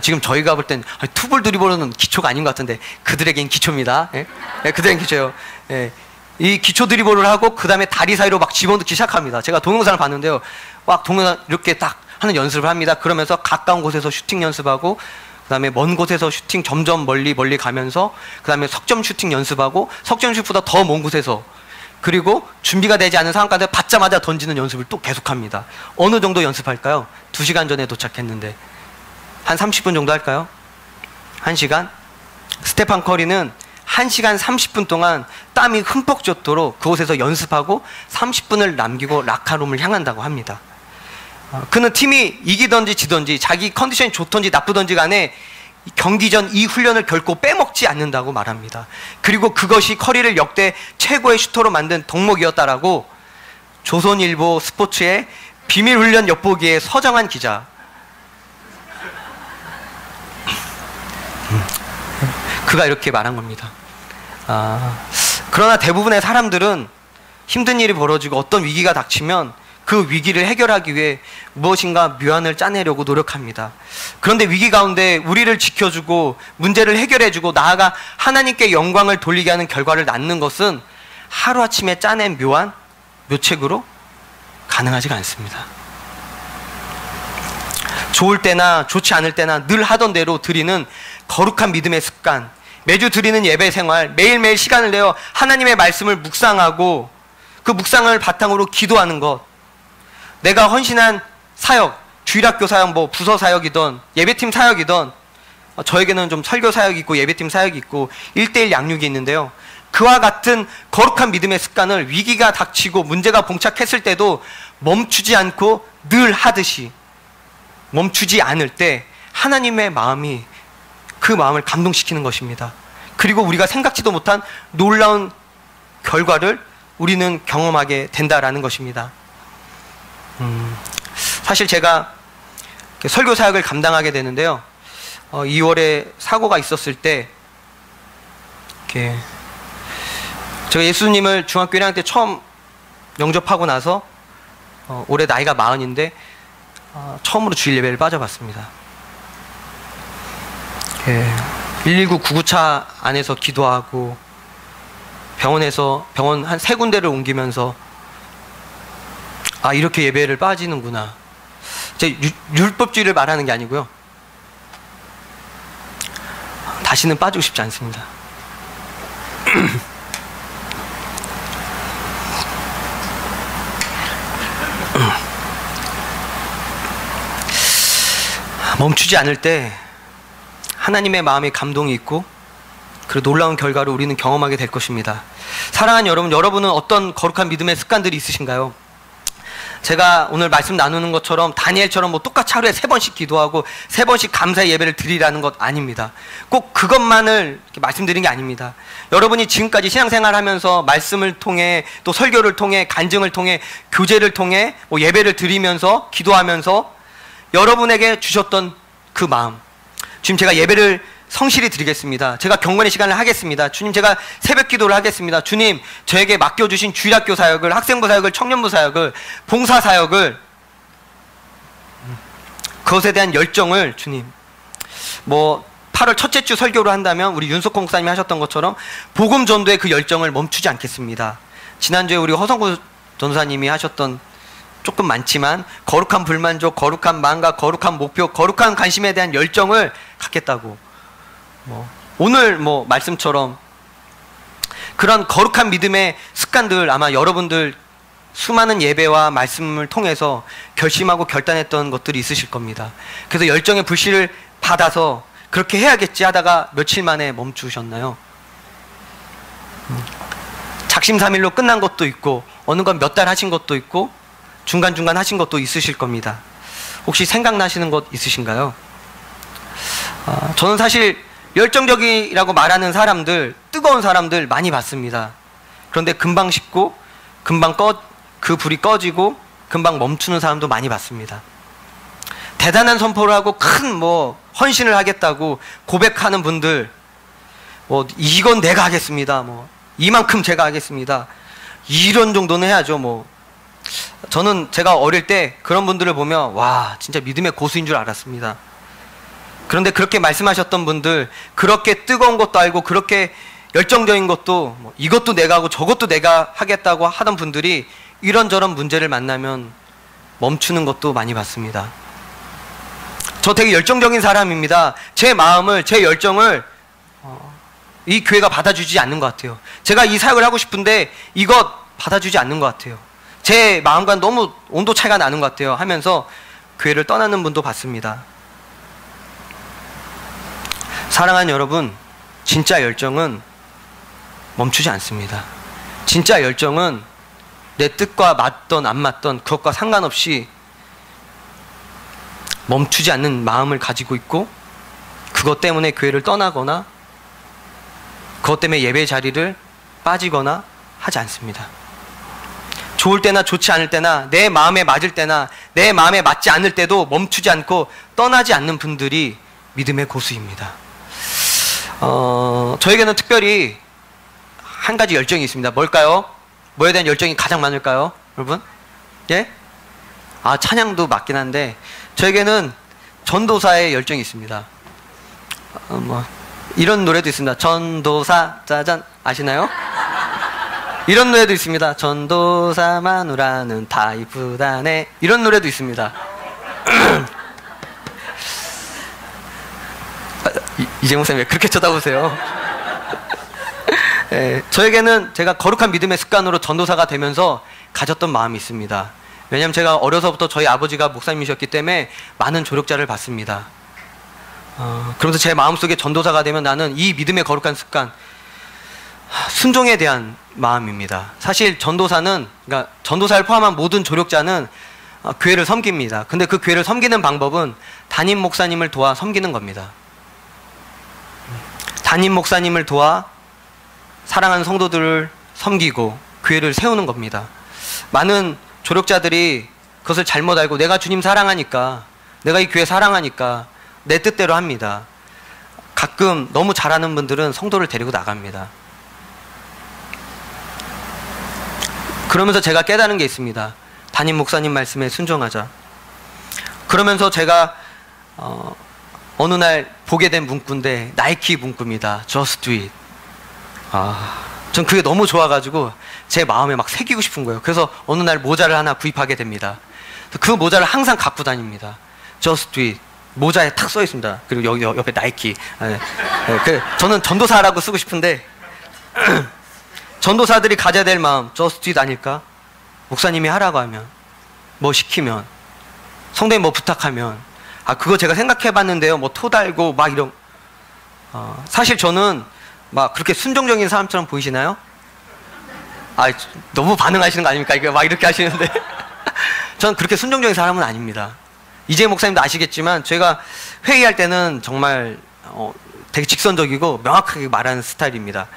지금 저희가 볼 땐 투볼 드리블은 기초가 아닌 것 같은데 그들에겐 기초입니다. 예? 예, 그들에겐 기초예요. 예. 이 기초 드리블을 하고 그 다음에 다리 사이로 막 집어넣기 시작합니다. 제가 동영상을 봤는데요. 막 동영상 이렇게 딱 하는 연습을 합니다. 그러면서 가까운 곳에서 슈팅 연습하고, 그 다음에 먼 곳에서 슈팅 점점 멀리 가면서, 그 다음에 석점 슈팅 연습하고, 석점 슛보다 더 먼 곳에서, 그리고 준비가 되지 않은 상황까지 받자마자 던지는 연습을 또 계속합니다. 어느 정도 연습할까요? 2시간 전에 도착했는데 한 30분 정도 할까요? 1시간? 스테판 커리는 1시간 30분 동안 땀이 흠뻑 젖도록 그곳에서 연습하고 30분을 남기고 라카룸을 향한다고 합니다. 그는 팀이 이기던지 지던지, 자기 컨디션이 좋던지 나쁘던지 간에 경기 전 이 훈련을 결코 빼먹지 않는다고 말합니다. 그리고 그것이 커리를 역대 최고의 슈터로 만든 덕목이었다라고 조선일보 스포츠의 비밀훈련 엿보기에 서정한 기자, 그가 이렇게 말한 겁니다. 그러나 대부분의 사람들은 힘든 일이 벌어지고 어떤 위기가 닥치면 그 위기를 해결하기 위해 무엇인가 묘안을 짜내려고 노력합니다. 그런데 위기 가운데 우리를 지켜주고 문제를 해결해주고 나아가 하나님께 영광을 돌리게 하는 결과를 낳는 것은 하루아침에 짜낸 묘안, 묘책으로 가능하지가 않습니다. 좋을 때나 좋지 않을 때나 늘 하던 대로 드리는 거룩한 믿음의 습관, 매주 드리는 예배 생활, 매일매일 시간을 내어 하나님의 말씀을 묵상하고 그 묵상을 바탕으로 기도하는 것, 내가 헌신한 사역, 주일학교 사역, 부서 사역이든 예배팀 사역이든, 저에게는 좀 설교 사역이 있고 예배팀 사역이 있고 1:1 양육이 있는데요. 그와 같은 거룩한 믿음의 습관을 위기가 닥치고 문제가 봉착했을 때도 멈추지 않고 늘 하듯이, 멈추지 않을 때 하나님의 마음이 그 마음을 감동시키는 것입니다. 그리고 우리가 생각지도 못한 놀라운 결과를 우리는 경험하게 된다라는 것입니다. 사실 제가 설교 사역을 감당하게 되는데요. 2월에 사고가 있었을 때, 제가 예수님을 중학교 1학년 때 처음 영접하고 나서 올해 나이가 40인데 처음으로 주일 예배를 빠져봤습니다. 119 구급차 안에서 기도하고 병원 한 3군데를 옮기면서 이렇게 예배를 빠지는구나. 제 율법주의를 말하는 게 아니고요. 다시는 빠지고 싶지 않습니다. 멈추지 않을 때 하나님의 마음에 감동이 있고 그리고 놀라운 결과를 우리는 경험하게 될 것입니다. 사랑하는 여러분, 여러분은 어떤 거룩한 믿음의 습관들이 있으신가요? 제가 오늘 말씀 나누는 것처럼 다니엘처럼 뭐 똑같이 하루에 3번씩 기도하고 3번씩 감사의 예배를 드리라는 것 아닙니다. 꼭 그것만을 이렇게 말씀드린 게 아닙니다. 여러분이 지금까지 신앙생활 하면서 말씀을 통해 또 설교를 통해 간증을 통해 교제를 통해 뭐 예배를 드리면서 기도하면서 여러분에게 주셨던 그 마음, 지금 제가 예배를 성실히 드리겠습니다. 제가 경건의 시간을 하겠습니다. 주님, 제가 새벽 기도를 하겠습니다. 주님, 저에게 맡겨주신 주일학교 사역을, 학생부 사역을, 청년부 사역을, 봉사 사역을, 그것에 대한 열정을 주님, 뭐 8월 첫째 주 설교를 한다면 우리 윤석홍 목사님이 하셨던 것처럼 복음 전도의 그 열정을 멈추지 않겠습니다. 지난주에 우리 허성구 전사님이 하셨던 조금 많지만 거룩한 불만족, 거룩한 망각, 거룩한 목표, 거룩한 관심에 대한 열정을 갖겠다고, 오늘 말씀처럼 그런 거룩한 믿음의 습관들 아마 여러분들 수많은 예배와 말씀을 통해서 결심하고 결단했던 것들이 있으실 겁니다. 그래서 열정의 불씨를 받아서 그렇게 해야겠지 하다가 며칠 만에 멈추셨나요? 작심삼일로 끝난 것도 있고 어느 건 몇 달 하신 것도 있고 중간중간 하신 것도 있으실 겁니다. 혹시 생각나시는 것 있으신가요? 저는 사실 열정적이라고 말하는 사람들, 뜨거운 사람들 많이 봤습니다. 그런데 금방 식고 금방 그 불이 꺼지고 금방 멈추는 사람도 많이 봤습니다. 대단한 선포를 하고 큰 헌신을 하겠다고 고백하는 분들, 이건 내가 하겠습니다, 이만큼 제가 하겠습니다, 이런 정도는 해야죠. 저는 제가 어릴 때 그런 분들을 보면 와, 진짜 믿음의 고수인 줄 알았습니다. 그런데 그렇게 말씀하셨던 분들, 그렇게 뜨거운 것도 알고 그렇게 열정적인 것도 이것도 내가 하고 저것도 내가 하겠다고 하던 분들이 이런저런 문제를 만나면 멈추는 것도 많이 봤습니다. 저 되게 열정적인 사람입니다. 제 마음을, 제 열정을 이 교회가 받아주지 않는 것 같아요. 제가 이 사역을 하고 싶은데 이것 받아주지 않는 것 같아요. 제 마음과 너무 온도 차이가 나는 것 같아요 하면서 교회를 떠나는 분도 봤습니다. 사랑하는 여러분, 진짜 열정은 멈추지 않습니다. 진짜 열정은 내 뜻과 맞던 안 맞던 그것과 상관없이 멈추지 않는 마음을 가지고 있고, 그것 때문에 교회를 떠나거나 그것 때문에 예배 자리를 빠지거나 하지 않습니다. 좋을 때나 좋지 않을 때나 내 마음에 맞을 때나 내 마음에 맞지 않을 때도 멈추지 않고 떠나지 않는 분들이 믿음의 고수입니다. 저에게는 특별히 한 가지 열정이 있습니다. 뭘까요? 뭐에 대한 열정이 가장 많을까요? 여러분? 예? 찬양도 맞긴 한데 저에게는 전도사의 열정이 있습니다. 이런 노래도 있습니다. 전도사 짜잔, 아시나요? 이런 노래도 있습니다. 전도사 마누라는 다 이쁘다네, 이런 노래도 있습니다. 이재용 쌤 왜 그렇게 쳐다보세요? 저에게는 제가 거룩한 믿음의 습관으로 전도사가 되면서 가졌던 마음이 있습니다. 왜냐하면 제가 어려서부터 저희 아버지가 목사님이셨기 때문에 많은 조력자를 받습니다. 그러면서 제 마음속에 전도사가 되면 나는 이 믿음의 거룩한 습관, 순종에 대한 마음입니다. 사실 전도사는, 그러니까 전도사를 포함한 모든 조력자는 교회를 섬깁니다. 근데 그 교회를 섬기는 방법은 담임 목사님을 도와 섬기는 겁니다. 담임 목사님을 도와 사랑하는 성도들을 섬기고 교회를 세우는 겁니다. 많은 조력자들이 그것을 잘못 알고 내가 주님 사랑하니까, 내가 이 교회 사랑하니까 내 뜻대로 합니다. 가끔 너무 잘하는 분들은 성도를 데리고 나갑니다. 그러면서 제가 깨달은 게 있습니다. 담임 목사님 말씀에 순종하자. 그러면서 제가 어느 날 보게 된 문구인데 나이키 문구입니다. Just do it. 전 그게 너무 좋아가지고 제 마음에 막 새기고 싶은 거예요. 그래서 어느 날 모자를 하나 구입하게 됩니다. 그 모자를 항상 갖고 다닙니다. Just do it. 모자에 탁 써 있습니다. 그리고 여기 옆에 나이키. 저는 전도사라고 쓰고 싶은데 전도사들이 가져야 될 마음, Just do it 아닐까? 목사님이 하라고 하면, 뭐 시키면, 성도님 뭐 부탁하면, 그거 제가 생각해 봤는데요. 뭐 토 달고 막 이런. 사실 저는 막 그렇게 순종적인 사람처럼 보이시나요? 너무 반응하시는 거 아닙니까? 이거 막 이렇게 하시는데. 저는 그렇게 순종적인 사람은 아닙니다. 이재 목사님도 아시겠지만 제가 회의할 때는 정말 되게 직선적이고 명확하게 말하는 스타일입니다.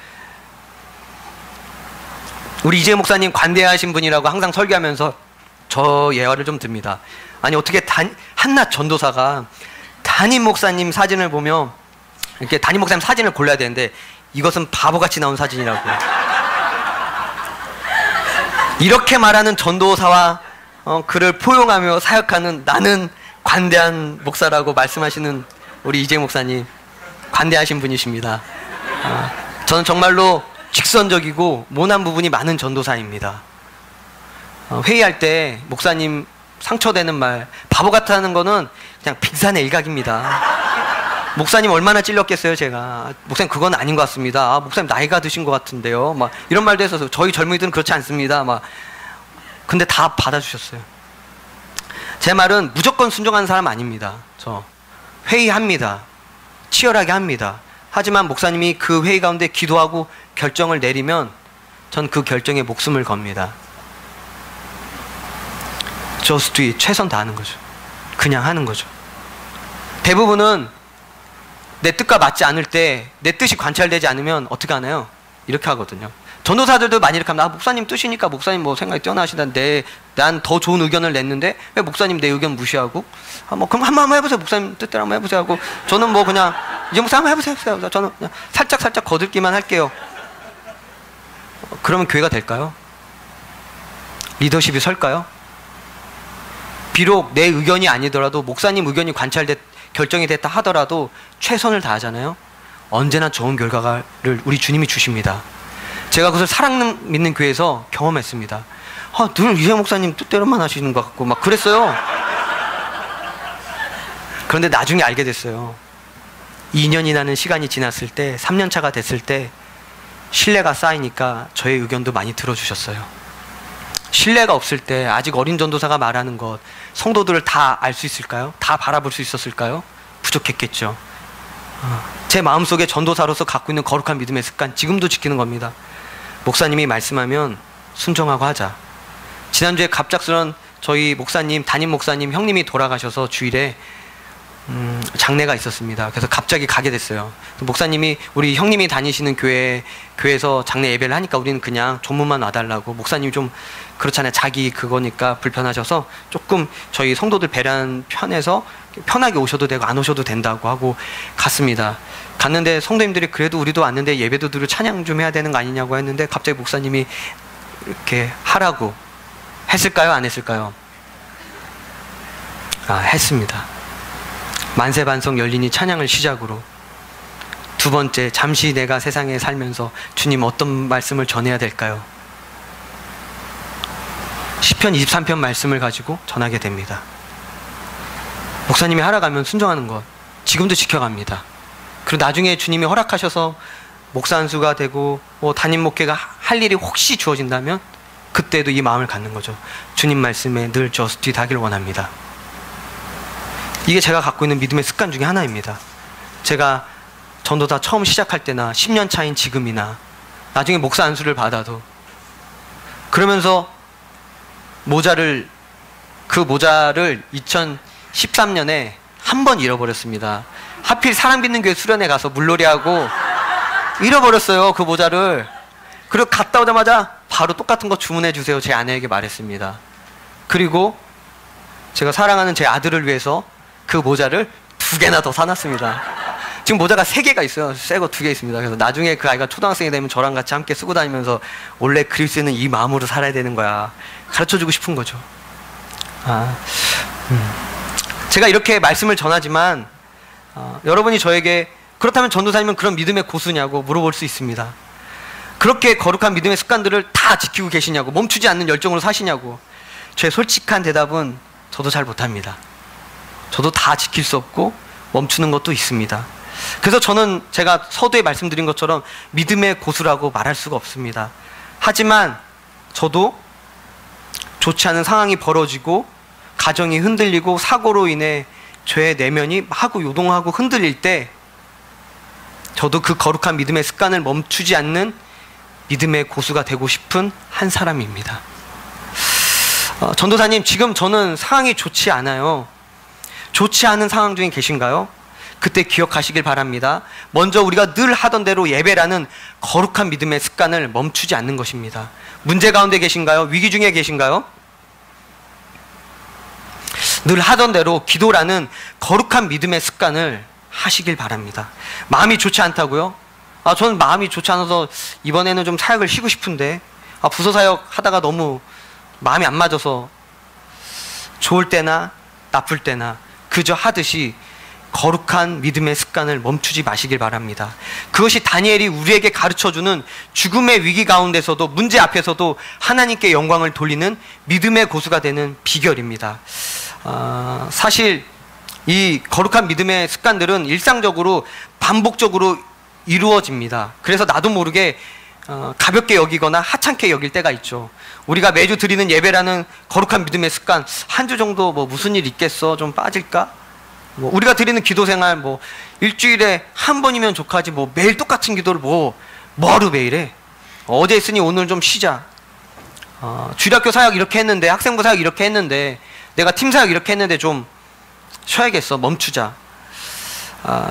우리 이재 목사님 관대하신 분이라고 항상 설교하면서 저 예화를 좀 듭니다. 아니 어떻게 한낱 전도사가 담임 목사님 사진을 보면 이렇게 담임 목사님 사진을 골라야 되는데 이것은 바보같이 나온 사진이라고. 이렇게 말하는 전도사와 그를 포용하며 사역하는 나는 관대한 목사라고 말씀하시는 우리 이재 목사님, 관대하신 분이십니다. 저는 정말로 직선적이고 모난 부분이 많은 전도사입니다. 회의할 때 목사님 상처되는 말, 바보 같다는 거는 그냥 빙산의 일각입니다. 목사님 얼마나 찔렸겠어요, 제가. 목사님 그건 아닌 것 같습니다. 목사님 나이가 드신 것 같은데요. 막 이런 말도 해서 저희 젊은이들은 그렇지 않습니다. 근데 다 받아주셨어요. 제 말은 무조건 순종하는 사람 아닙니다. 저 회의합니다. 치열하게 합니다. 하지만 목사님이 그 회의 가운데 기도하고 결정을 내리면 전 그 결정에 목숨을 겁니다. Just do it. 최선 다하는 거죠. 그냥 하는 거죠. 대부분은 내 뜻과 맞지 않을 때 내 뜻이 관찰되지 않으면 어떻게 하나요? 이렇게 하거든요. 전도사들도 많이 이렇게 합니다. 목사님 뜻이니까 목사님 뭐 생각이 뛰어나시다는데 난 더 좋은 의견을 냈는데 왜 목사님 내 의견 무시하고 그럼 한번 해보세요. 목사님 뜻대로 한번 해보세요 하고 저는 뭐 그냥 이제 목사님 한번 해보세요. 저는 그냥 살짝 거들기만 할게요. 그러면 교회가 될까요? 리더십이 설까요? 비록 내 의견이 아니더라도 목사님 의견이 결정이 됐다 하더라도 최선을 다하잖아요. 언제나 좋은 결과를 우리 주님이 주십니다. 제가 그것을 사랑 믿는 교회에서 경험했습니다. 늘 이재 목사님 뜻대로만 하시는 것 같고 막 그랬어요. 그런데 나중에 알게 됐어요. 2년이라는 시간이 지났을 때, 3년 차가 됐을 때 신뢰가 쌓이니까 저의 의견도 많이 들어주셨어요. 신뢰가 없을 때 아직 어린 전도사가 말하는 것, 성도들을 다 알 수 있을까요? 다 바라볼 수 있었을까요? 부족했겠죠. 제 마음속에 전도사로서 갖고 있는 거룩한 믿음의 습관, 지금도 지키는 겁니다. 목사님이 말씀하면 순종하고 하자. 지난주에 갑작스런 저희 목사님, 담임 목사님 형님이 돌아가셔서 주일에 장례가 있었습니다. 그래서 갑자기 가게 됐어요. 목사님이 우리 형님이 다니시는 교회에서 장례 예배를 하니까 우리는 그냥 조문만 와달라고. 목사님이 좀 그렇잖아요. 자기 그거니까 불편하셔서 조금 저희 성도들 배려하는 편에서 편하게 오셔도 되고 안 오셔도 된다고 하고 갔습니다. 갔는데 성도님들이 그래도 우리도 왔는데 예배도 드리고 찬양 좀 해야 되는 거 아니냐고 했는데 갑자기 목사님이 이렇게 하라고 했을까요? 안 했을까요? 했습니다. 만세반성 열리니 찬양을 시작으로. 두 번째, 잠시 내가 세상에 살면서 주님 어떤 말씀을 전해야 될까요? 시편 23편 말씀을 가지고 전하게 됩니다. 목사님이 하라고 하면 순종하는 것, 지금도 지켜갑니다. 그리고 나중에 주님이 허락하셔서 목사 안수가 되고 담임 목회가 할 일이 혹시 주어진다면 그때도 이 마음을 갖는 거죠. 주님 말씀에 늘 just do it 하길 원합니다. 이게 제가 갖고 있는 믿음의 습관 중에 하나입니다. 제가 전도사 처음 시작할 때나 10년 차인 지금이나 나중에 목사 안수를 받아도 그러면서 그 모자를 2013년에 한 번 잃어버렸습니다. 하필 사랑받는 교회 수련회 가서 물놀이하고 잃어버렸어요, 그 모자를. 그리고 갔다 오자마자 바로 똑같은 거 주문해 주세요, 제 아내에게 말했습니다. 그리고 제가 사랑하는 제 아들을 위해서 그 모자를 2개나 더 사놨습니다. 지금 모자가 3개가 있어요. 새 거 2개 있습니다. 그래서 나중에 그 아이가 초등학생이 되면 저랑 같이 함께 쓰고 다니면서 원래 그리스도는 이 마음으로 살아야 되는 거야, 가르쳐주고 싶은 거죠. 제가 이렇게 말씀을 전하지만 여러분이 저에게 그렇다면 전도사님은 그런 믿음의 고수냐고 물어볼 수 있습니다. 그렇게 거룩한 믿음의 습관들을 다 지키고 계시냐고, 멈추지 않는 열정으로 사시냐고. 제 솔직한 대답은 저도 잘 못합니다. 저도 다 지킬 수 없고 멈추는 것도 있습니다. 그래서 저는 제가 서두에 말씀드린 것처럼 믿음의 고수라고 말할 수가 없습니다. 하지만 저도 좋지 않은 상황이 벌어지고 가정이 흔들리고 사고로 인해 죄의 내면이 하고 요동하고 흔들릴 때 저도 그 거룩한 믿음의 습관을 멈추지 않는 믿음의 고수가 되고 싶은 한 사람입니다. 전도사님, 지금 저는 상황이 좋지 않아요. 좋지 않은 상황 중에 계신가요? 그때 기억하시길 바랍니다. 먼저 우리가 늘 하던 대로 예배라는 거룩한 믿음의 습관을 멈추지 않는 것입니다. 문제 가운데 계신가요? 위기 중에 계신가요? 늘 하던 대로 기도라는 거룩한 믿음의 습관을 하시길 바랍니다. 마음이 좋지 않다고요? 저는 마음이 좋지 않아서 이번에는 좀 사역을 쉬고 싶은데 부서 사역 하다가 너무 마음이 안 맞아서 좋을 때나 나쁠 때나 그저 하듯이 거룩한 믿음의 습관을 멈추지 마시길 바랍니다. 그것이 다니엘이 우리에게 가르쳐주는 죽음의 위기 가운데서도 문제 앞에서도 하나님께 영광을 돌리는 믿음의 고수가 되는 비결입니다. 사실 이 거룩한 믿음의 습관들은 일상적으로 반복적으로 이루어집니다. 그래서 나도 모르게 가볍게 여기거나 하찮게 여길 때가 있죠. 우리가 매주 드리는 예배라는 거룩한 믿음의 습관, 한 주 정도 무슨 일 있겠어? 좀 빠질까? 우리가 드리는 기도 생활 일주일에 한 번이면 족하지 매일 똑같은 기도를 뭐하루 매일 해? 어제 했으니 오늘 좀 쉬자. 주일학교 사역 이렇게 했는데, 학생부 사역 이렇게 했는데, 내가 팀 사역 이렇게 했는데 좀 쉬어야겠어. 멈추자.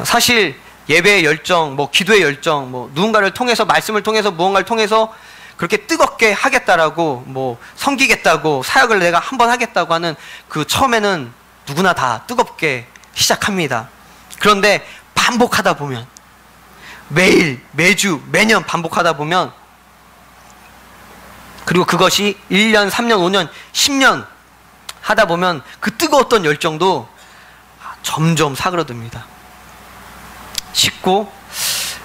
사실 예배의 열정, 기도의 열정, 누군가를 통해서, 말씀을 통해서, 무언가를 통해서 그렇게 뜨겁게 하겠다라고, 섬기겠다고, 사역을 내가 한번 하겠다고 하는 그 처음에는 누구나 다 뜨겁게 시작합니다. 그런데 반복하다 보면, 매일, 매주, 매년 반복하다 보면, 그리고 그것이 1년, 3년, 5년, 10년 하다 보면 그 뜨거웠던 열정도 점점 사그러듭니다. 식고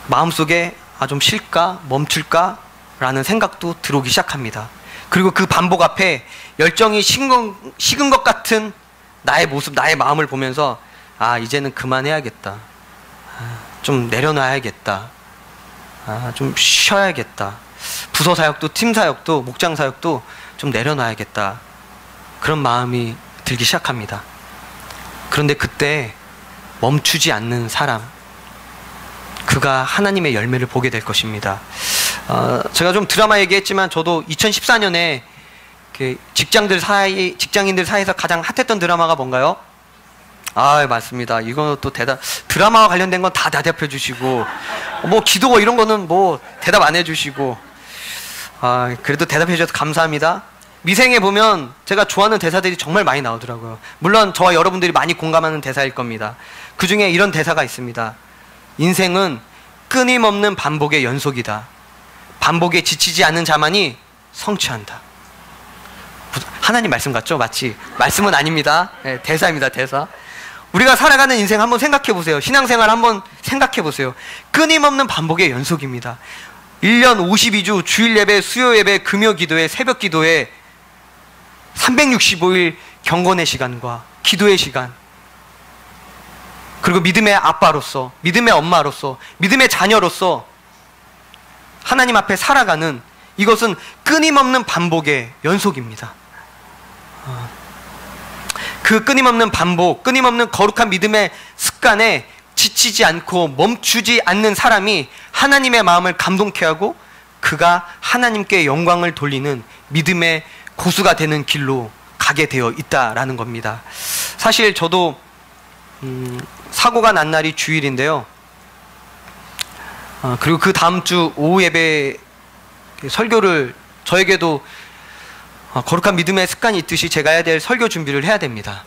마음속에 좀 쉴까? 멈출까? 라는 생각도 들어오기 시작합니다. 그리고 그 반복 앞에 열정이 식은 것 같은 나의 모습, 나의 마음을 보면서 이제는 그만해야겠다. 좀 내려놔야겠다. 좀 쉬어야겠다. 부서 사역도 팀 사역도 목장 사역도 좀 내려놔야겠다. 그런 마음이 들기 시작합니다. 그런데 그때 멈추지 않는 사람, 그가 하나님의 열매를 보게 될 것입니다. 제가 좀 드라마 얘기했지만 저도 2014년에 직장인들 사이에서 가장 핫했던 드라마가 뭔가요? 맞습니다. 이것도 드라마와 관련된 건 다 대답해 주시고, 기도 이런 거는 대답 안 해 주시고, 그래도 대답해 주셔서 감사합니다. 미생에 보면 제가 좋아하는 대사들이 정말 많이 나오더라고요. 물론 저와 여러분들이 많이 공감하는 대사일 겁니다. 그 중에 이런 대사가 있습니다. 인생은 끊임없는 반복의 연속이다. 반복에 지치지 않는 자만이 성취한다. 하나님 말씀 같죠? 마치 말씀은 아닙니다. 네, 대사입니다. 대사. 우리가 살아가는 인생 한번 생각해 보세요. 신앙생활 한번 생각해 보세요. 끊임없는 반복의 연속입니다. 1년 52주 주일 예배, 수요 예배, 금요 기도회, 새벽 기도회, 365일 경건의 시간과 기도의 시간, 그리고 믿음의 아빠로서, 믿음의 엄마로서, 믿음의 자녀로서 하나님 앞에 살아가는, 이것은 끊임없는 반복의 연속입니다. 그 끊임없는 반복, 끊임없는 거룩한 믿음의 습관에 지치지 않고 멈추지 않는 사람이 하나님의 마음을 감동케 하고 그가 하나님께 영광을 돌리는 믿음의 고수가 되는 길로 가게 되어 있다라는 겁니다. 사실 저도 사고가 난 날이 주일인데요. 그리고 그 다음 주 오후 예배 설교를, 저에게도 거룩한 믿음의 습관이 있듯이 제가 해야 될 설교 준비를 해야 됩니다.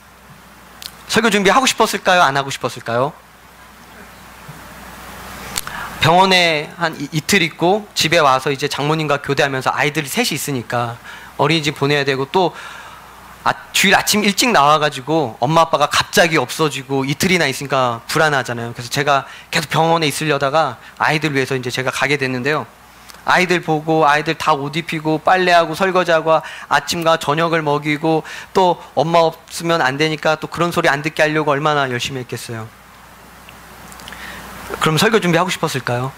설교 준비하고 싶었을까요? 안 하고 싶었을까요? 병원에 한 이틀 있고 집에 와서 이제 장모님과 교대하면서 아이들이 셋이 있으니까 어린이집 보내야 되고, 또 주일 아침 일찍 나와가지고 엄마 아빠가 갑자기 없어지고 이틀이나 있으니까 불안하잖아요. 그래서 제가 계속 병원에 있으려다가 아이들 위해서 이제 제가 가게 됐는데요. 아이들 보고 아이들 다 옷 입히고 빨래하고 설거지하고 아침과 저녁을 먹이고 또 엄마 없으면 안 되니까 또 그런 소리 안 듣게 하려고 얼마나 열심히 했겠어요. 그럼 설교 준비하고 싶었을까요?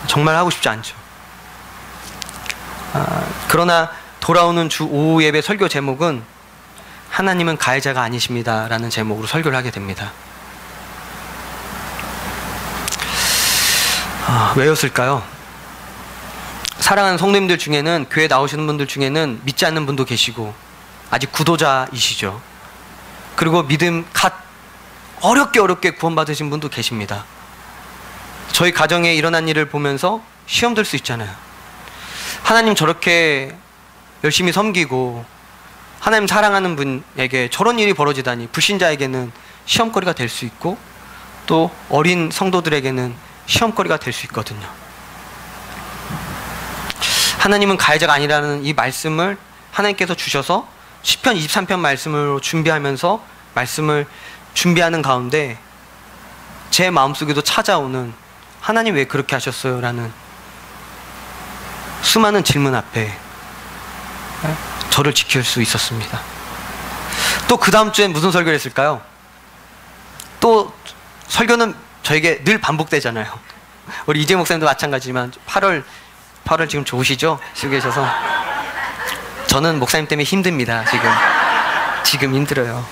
정말 하고 싶지 않죠. 그러나 돌아오는 주 오후 예배 설교 제목은 하나님은 가해자가 아니십니다 라는 제목으로 설교를 하게 됩니다. 왜였을까요? 사랑하는 성도님들 중에는, 교회 나오시는 분들 중에는 믿지 않는 분도 계시고 아직 구도자이시죠. 그리고 믿음 어렵게 구원받으신 분도 계십니다. 저희 가정에 일어난 일을 보면서 시험 들 수 있잖아요. 하나님 저렇게 열심히 섬기고 하나님 사랑하는 분에게 저런 일이 벌어지다니, 불신자에게는 시험거리가 될 수 있고 또 어린 성도들에게는 시험거리가 될 수 있거든요. 하나님은 가해자가 아니라는 이 말씀을 하나님께서 주셔서 시편 23편 말씀으로 준비하면서 말씀을 준비하는 가운데 제 마음속에도 찾아오는 하나님 왜 그렇게 하셨어요? 라는 수많은 질문 앞에 저를 지킬 수 있었습니다. 또 그 다음 주엔 무슨 설교를 했을까요? 또 설교는 저에게 늘 반복되잖아요. 우리 이재 목사님도 마찬가지지만 8월 지금 좋으시죠? 쉬고 계셔서. 저는 목사님 때문에 힘듭니다. 지금 힘들어요.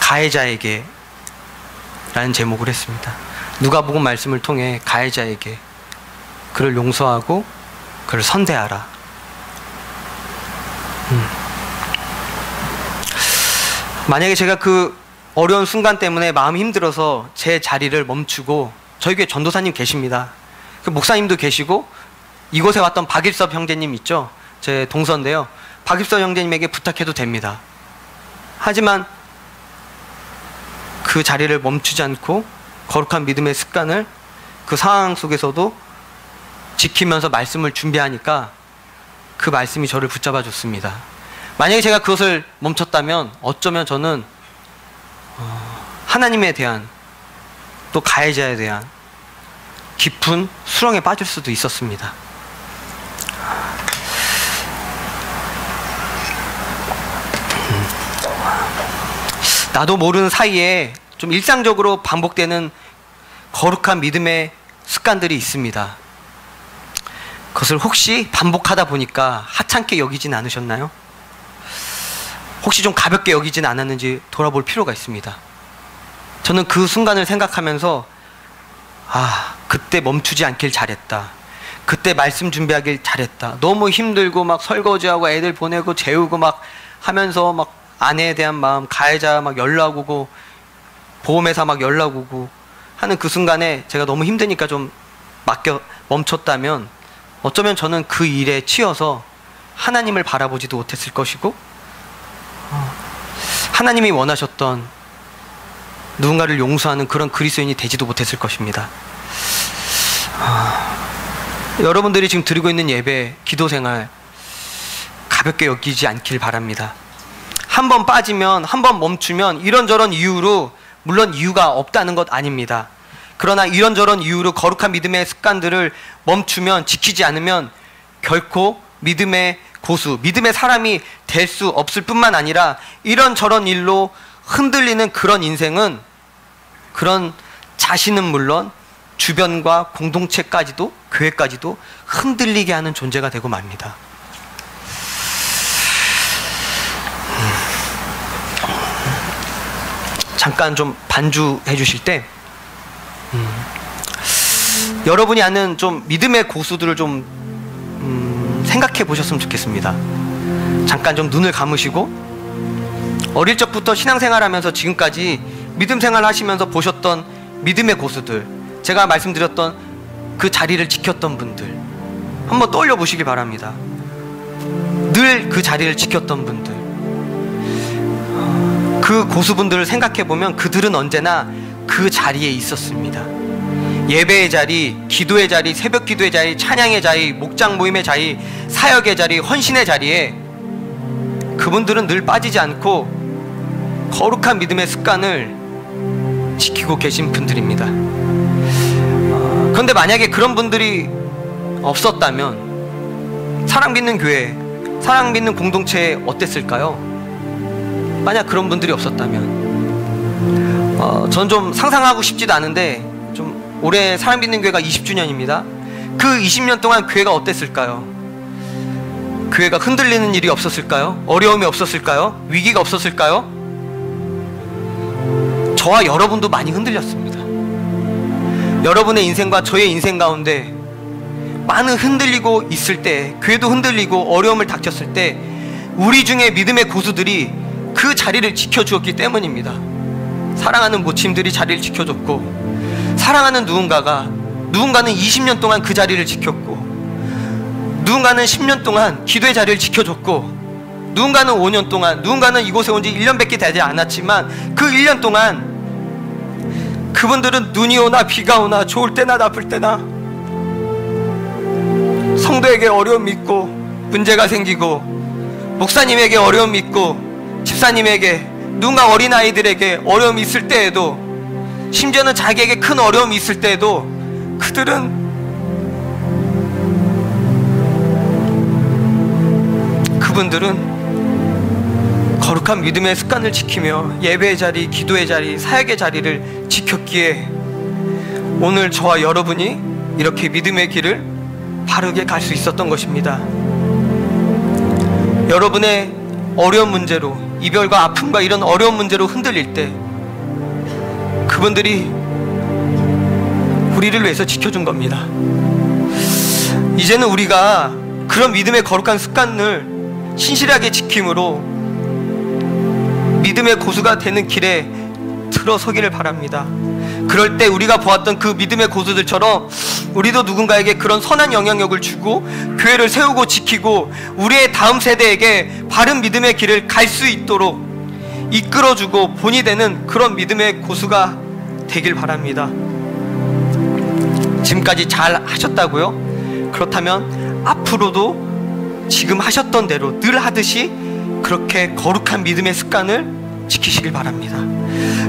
가해자에게 라는 제목을 했습니다. 누가복음 말씀을 통해 가해자에게 그를 용서하고 그를 선대하라. 만약에 제가 그 어려운 순간 때문에 마음이 힘들어서 제 자리를 멈추고, 저희 교회 전도사님 계십니다. 그 목사님도 계시고 이곳에 왔던 박일섭 형제님 있죠? 제 동서인데요. 박일섭 형제님에게 부탁해도 됩니다. 하지만 그 자리를 멈추지 않고 거룩한 믿음의 습관을 그 상황 속에서도 지키면서 말씀을 준비하니까 그 말씀이 저를 붙잡아 줬습니다. 만약에 제가 그것을 멈췄다면 어쩌면 저는 하나님에 대한 또 가해자에 대한 깊은 수렁에 빠질 수도 있었습니다. 나도 모르는 사이에 좀 일상적으로 반복되는 거룩한 믿음의 습관들이 있습니다. 그것을 혹시 반복하다 보니까 하찮게 여기진 않으셨나요? 혹시 좀 가볍게 여기진 않았는지 돌아볼 필요가 있습니다. 저는 그 순간을 생각하면서 그때 멈추지 않길 잘했다. 그때 말씀 준비하길 잘했다. 너무 힘들고 막 설거지하고 애들 보내고 재우고 막 하면서 막 아내에 대한 마음, 가해자 막 연락 오고 보험회사 막 연락 오고 하는 그 순간에 제가 너무 힘드니까 좀 멈췄다면 어쩌면 저는 그 일에 치여서 하나님을 바라보지도 못했을 것이고 하나님이 원하셨던 누군가를 용서하는 그런 그리스도인이 되지도 못했을 것입니다. 여러분들이 지금 드리고 있는 예배, 기도생활 가볍게 여기지 않길 바랍니다. 한 번 빠지면, 한 번 멈추면 이런저런 이유로, 물론 이유가 없다는 것 아닙니다. 그러나 이런저런 이유로 거룩한 믿음의 습관들을 멈추면, 지키지 않으면 결코 믿음의 고수, 믿음의 사람이 될 수 없을 뿐만 아니라 이런저런 일로 흔들리는 그런 인생은, 그런 자신은 물론 주변과 공동체까지도, 교회까지도 흔들리게 하는 존재가 되고 맙니다. 잠깐 좀 반주해 주실 때 여러분이 아는 좀 믿음의 고수들을 좀 생각해 보셨으면 좋겠습니다. 잠깐 좀 눈을 감으시고 어릴 적부터 신앙생활하면서 지금까지 믿음생활 하시면서 보셨던 믿음의 고수들, 제가 말씀드렸던 그 자리를 지켰던 분들 한번 떠올려 보시기 바랍니다. 늘 그 자리를 지켰던 분들, 그 고수분들을 생각해보면 그들은 언제나 그 자리에 있었습니다. 예배의 자리, 기도의 자리, 새벽 기도의 자리, 찬양의 자리, 목장 모임의 자리, 사역의 자리, 헌신의 자리에 그분들은 늘 빠지지 않고 거룩한 믿음의 습관을 지키고 계신 분들입니다. 그런데 만약에 그런 분들이 없었다면 사랑 믿는 교회, 사랑 믿는 공동체에 어땠을까요? 만약 그런 분들이 없었다면 전 좀 상상하고 싶지도 않은데, 좀 올해 사랑 믿는 교회가 20주년입니다. 그 20년 동안 교회가 어땠을까요? 교회가 흔들리는 일이 없었을까요? 어려움이 없었을까요? 위기가 없었을까요? 저와 여러분도 많이 흔들렸습니다. 여러분의 인생과 저의 인생 가운데 많은 흔들리고 있을 때, 교회도 흔들리고 어려움을 닥쳤을 때 우리 중에 믿음의 고수들이 그 자리를 지켜주었기 때문입니다. 사랑하는 모침들이 자리를 지켜줬고, 사랑하는 누군가는 20년 동안 그 자리를 지켰고, 누군가는 10년 동안 기도의 자리를 지켜줬고, 누군가는 5년 동안, 누군가는 이곳에 온 지 1년밖에 되지 않았지만 그 1년 동안 그분들은 눈이 오나 비가 오나 좋을 때나 나쁠 때나 성도에게 어려움이 있고 문제가 생기고, 목사님에게 어려움이 있고 집사님에게, 누군가 어린아이들에게 어려움이 있을 때에도, 심지어는 자기에게 큰 어려움이 있을 때에도 그분들은 거룩한 믿음의 습관을 지키며 예배의 자리, 기도의 자리, 사역의 자리를 지켰기에 오늘 저와 여러분이 이렇게 믿음의 길을 바르게 갈 수 있었던 것입니다. 여러분의 어려운 문제로, 이별과 아픔과 이런 어려운 문제로 흔들릴 때 그분들이 우리를 위해서 지켜준 겁니다. 이제는 우리가 그런 믿음의 거룩한 습관을 신실하게 지킴으로 믿음의 고수가 되는 길에 들어서기를 바랍니다. 그럴 때 우리가 보았던 그 믿음의 고수들처럼 우리도 누군가에게 그런 선한 영향력을 주고 교회를 세우고 지키고 우리의 다음 세대에게 바른 믿음의 길을 갈 수 있도록 이끌어주고 본이 되는 그런 믿음의 고수가 되길 바랍니다. 지금까지 잘 하셨다고요? 그렇다면 앞으로도 지금 하셨던 대로 늘 하듯이 그렇게 거룩한 믿음의 습관을 지키시길 바랍니다.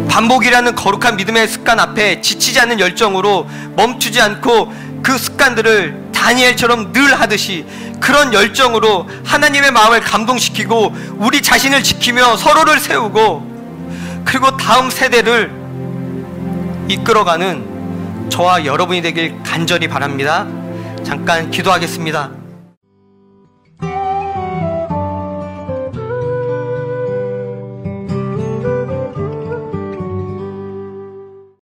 반복이라는 거룩한 믿음의 습관 앞에 지치지 않는 열정으로 멈추지 않고 그 습관들을 다니엘처럼 늘 하듯이 그런 열정으로 하나님의 마음을 감동시키고 우리 자신을 지키며 서로를 세우고 그리고 다음 세대를 이끌어가는 저와 여러분이 되길 간절히 바랍니다. 잠깐 기도하겠습니다.